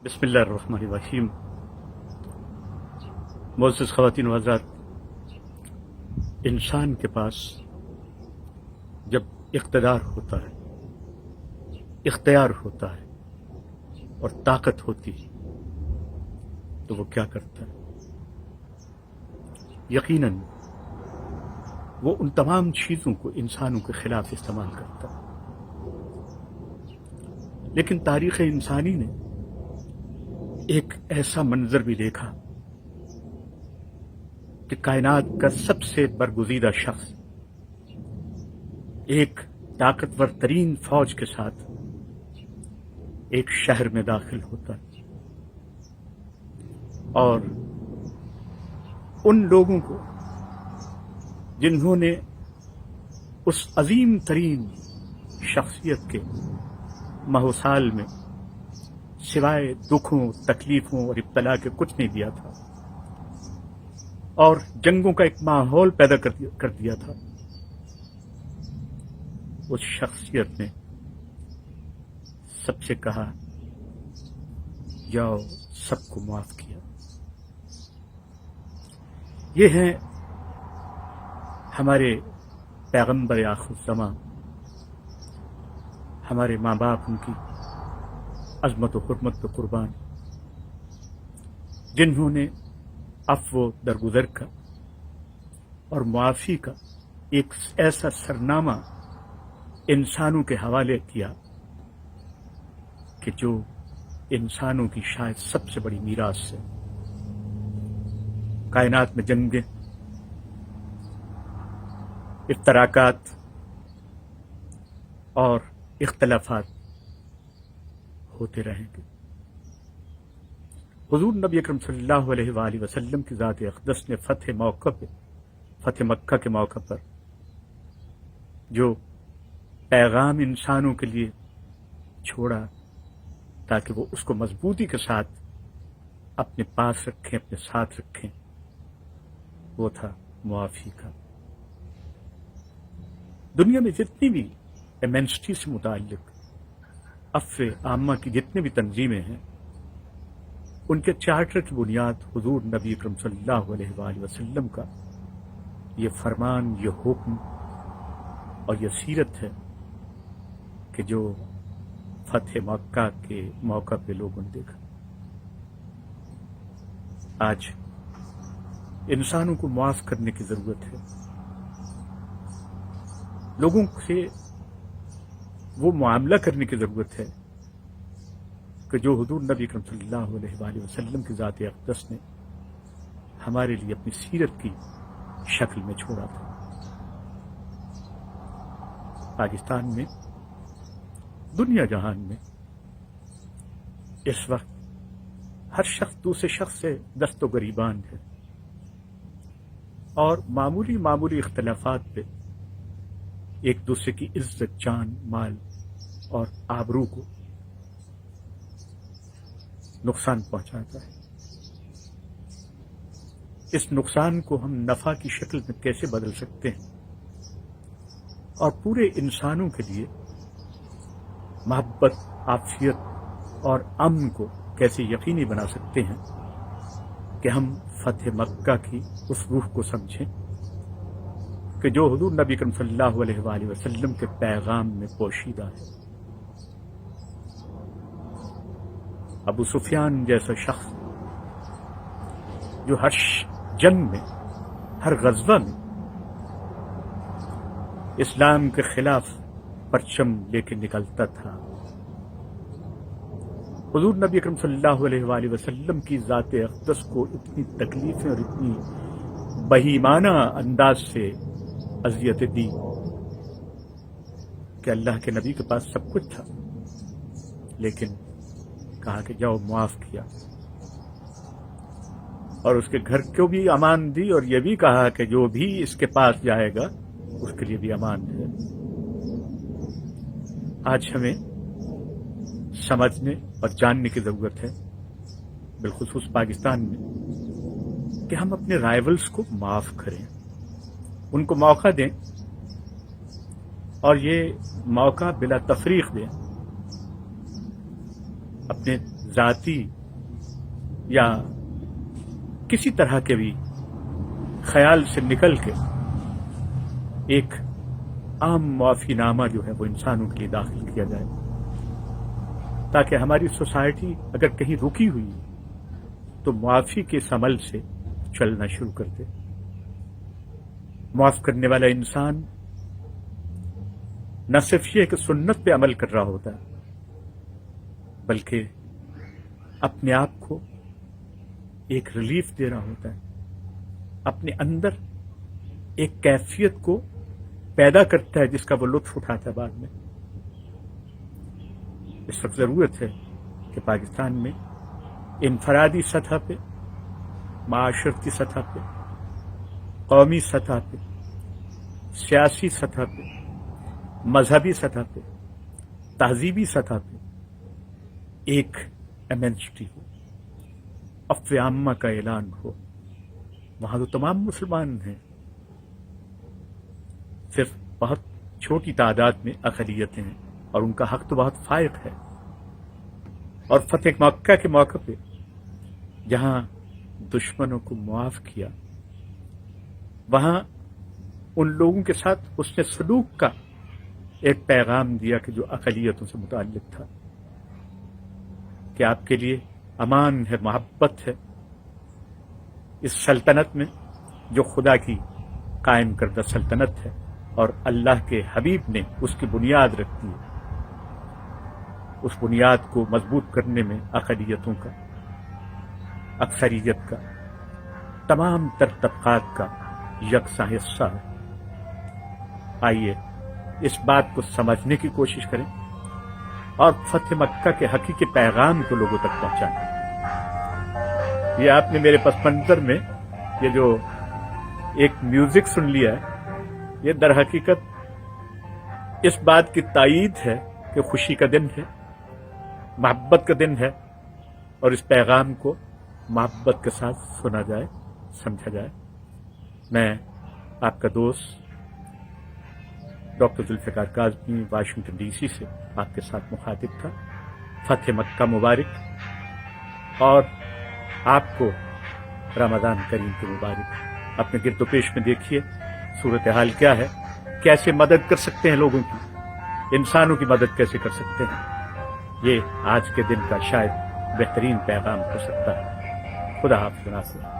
बिस्मिल्लाहिर्रहमानिर्रहीम। मोअज़्ज़ज़ ख़वातीन व हज़रात, इंसान के पास जब इक़्तिदार होता है, इख्तियार होता है और ताकत होती है तो वो क्या करता है? यकीनन वो उन तमाम चीज़ों को इंसानों के खिलाफ इस्तेमाल करता है। लेकिन तारीख़ इंसानी ने एक ऐसा मंजर भी देखा कि कायनात का सबसे बरगुज़ीदा शख्स एक ताकतवर तरीन फौज के साथ एक शहर में दाखिल होता है और उन लोगों को जिन्होंने उस अजीम तरीन शख्सियत के महोसाल में सिवाय दुखों, तकलीफों और इब्तला के कुछ नहीं दिया था और जंगों का एक माहौल पैदा कर दिया था, उस शख्सियत ने सबसे कहा, जाओ, सबको माफ किया। ये हैं हमारे पैगंबर आखिरुज़्ज़मां, हमारे माँ बाप उनकी अज़मत व हुर्मत पे कुर्बान, जिन्होंने अफ़्व दरगुज़र का और मुआफ़ी का एक ऐसा सरनामा इंसानों के हवाले किया कि जो इंसानों की शायद सबसे बड़ी मीरास है। कायनात में जंगें, इफ्तराकात और इख्तलाफात होते रहेंगे। हुज़ूर नबी अकरम सल्लल्लाहु अलैहि वसल्लम की ज़ात अक़दस ने फ़तह मक्का के मौके पर जो पैगाम इंसानों के लिए छोड़ा ताकि वो उसको मजबूती के साथ अपने पास रखें, अपने साथ रखें, वो था मुआफ़ी का। दुनिया में जितनी भी एमेंसिटी से मुताल्लिक़ अफ़्व आम्मा की जितने भी तंजीमें हैं, उनके चार्टर की बुनियाद हुज़ूर नबी अकरम सल्लल्लाहु अलैहि वसल्लम का ये फरमान, ये हुक्म और ये सीरत है कि जो फ़तह मक्का के मौका पे लोगों ने देखा। आज इंसानों को माफ़ करने की ज़रूरत है। लोगों से वो मुआमला करने की ज़रूरत है कि जो हुज़ूर नबी अकरम सल्लल्लाहु अलैहि वसल्लम की ज़ात अक़दस ने हमारे लिए अपनी सीरत की शक्ल में छोड़ा था। पाकिस्तान में, दुनिया जहान में इस वक्त हर शख्स दूसरे शख्स से दस्तो गरीबान है और मामूली इख्तलाफात पे एक दूसरे की इज्जत, जान, माल और आबरू को नुकसान पहुंचाता है। इस नुकसान को हम नफा की शक्ल में कैसे बदल सकते हैं और पूरे इंसानों के लिए मोहब्बत, आफियत और अमन को कैसे यकीनी बना सकते हैं कि हम फ़तह मक्का की उस रूह को समझें कि जो हुज़ूर नबी अकरम सल्लल्लाहु अलैहि वसल्लम के पैगाम में पोशीदा है। अबू सुफियान जैसा शख्स जो हर जंग में, हर ग़ज़वा में इस्लाम के खिलाफ परचम लेके निकलता था, हुज़ूर नबी अकरम सल्लल्लाहु अलैहि वसल्लम की ज़ात अक़दस को इतनी तकलीफ़ें और इतनी बहीमाना अंदाज से अज़ियतें दी कि अल्लाह के नबी के पास सब कुछ था, लेकिन कहा कि जाओ, मुआफ़ किया और उसके घर को भी अमान दी और यह भी कहा कि जो भी इसके पास जाएगा उसके लिए भी अमान है। आज हमें समझने और जानने की ज़रूरत है, बिलखुसूस पाकिस्तान में, कि हम अपने राइवल्स को माफ़ करें, उनको मौका दें और ये मौका बिला तफरीक दें। अपने ذاتی یا کسی طرح کے بھی خیال سے نکل کے ایک عام معافی نامہ جو ہے وہ انسانوں کے لیے داخل کیا جائے، تاکہ ہماری سوسائٹی اگر کہیں رکی ہوئی تو معافی کے اس عمل سے چلنا شروع کر دے۔ معاف کرنے والا انسان نہ صرف یہ کہ سنت پہ عمل کر رہا ہوتا ہے، بلکہ اپنے آپ کو ایک ریلیف دے رہا ہوتا ہے، اپنے اندر ایک کیفیت کو پیدا کرتا ہے جس کا وہ لطف اٹھاتا ہے بعد میں۔ اس وقت ضرورت ہے کہ پاکستان میں انفرادی سطح پہ، معاشرتی سطح پہ، قومی سطح پہ، سیاسی سطح پہ، مذہبی سطح پہ، تہذیبی سطح پہ ایک ایمنسٹی ہو، عفو عامہ کا اعلان ہو۔ وہاں تو تمام مسلمان ہیں، صرف بہت چھوٹی تعداد میں اقلیتیں ہیں اور ان کا حق تو بہت فائق ہے۔ اور فتح مکہ کے موقع پہ جہاں دشمنوں کو معاف کیا، وہاں ان لوگوں کے ساتھ اس نے سلوک کا ایک پیغام دیا کہ جو اقلیتوں سے متعلق تھا، کہ آپ کے لیے امان ہے، محبت ہے اس سلطنت میں جو خدا کی قائم کردہ سلطنت ہے، اور اللہ کے حبیب نے اس کی بنیاد رکھی ہے۔ اس بنیاد کو مضبوط کرنے میں اقلیتوں کا، اکثریت کا، تمام تر طبقات کا یکساں حصہ ہے۔ آئیے اس بات کو سمجھنے کی کوشش کریں اور فتح مکہ کے حقیقی پیغام کو لوگوں تک پہنچائیں۔ یہ آپ نے میرے پس منظر میں یہ جو ایک میوزک سن لیا ہے، یہ در حقیقت اس بات کی تائید ہے کہ خوشی کا دن ہے، محبت کا دن ہے، اور اس پیغام کو محبت کے ساتھ سنا جائے، سمجھا جائے۔ میں آپ کا دوست doctor Zulfiqar Kazmi Washington D C سے آپ کے ساتھ مخاطب تھا۔ فتح مکہ مبارک، اور آپ کو رمضان کریم کی مبارک۔ اپنے گرد و پیش میں دیکھیے صورتحال کیا ہے، کیسے مدد کر سکتے ہیں لوگوں کی، انسانوں کی مدد کیسے کر سکتے ہیں۔ یہ آج کے دن کا شاید بہترین پیغام ہو سکتا ہے۔ خدا حافظ ناصر۔